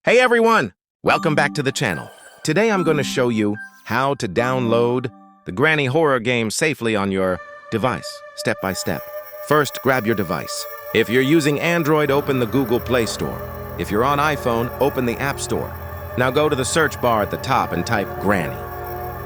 Hey everyone! Welcome back to the channel. Today I'm going to show you how to download the Granny horror game safely on your device, step by step. First, grab your device. If you're using Android, open the Google Play Store. If you're on iPhone, open the App Store. Now go to the search bar at the top and type Granny.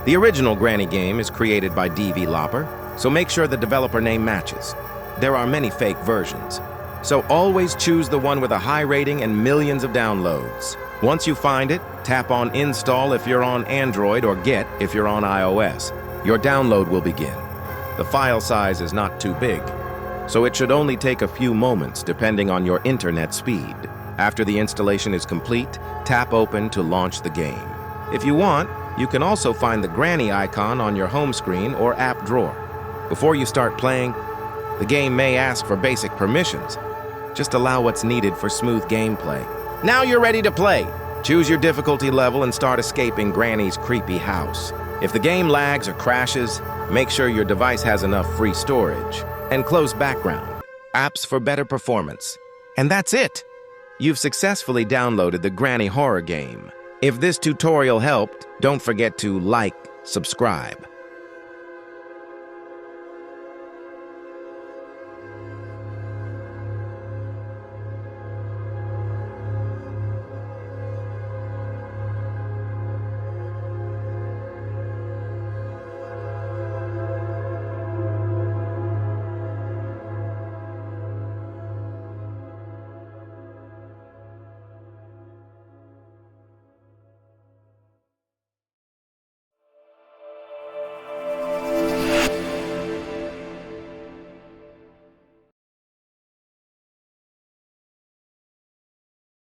The original Granny game is created by developer, so make sure the developer name matches. There are many fake versions, so always choose the one with a high rating and millions of downloads. Once you find it, tap on Install if you're on Android or Get if you're on iOS. Your download will begin. The file size is not too big, so it should only take a few moments depending on your internet speed. After the installation is complete, tap Open to launch the game. If you want, you can also find the Granny icon on your home screen or app drawer. Before you start playing, the game may ask for basic permissions. Just allow what's needed for smooth gameplay. Now you're ready to play. Choose your difficulty level and start escaping Granny's creepy house. If the game lags or crashes, make sure your device has enough free storage. And close background apps for better performance. And that's it! You've successfully downloaded the Granny horror game. If this tutorial helped, don't forget to like, subscribe,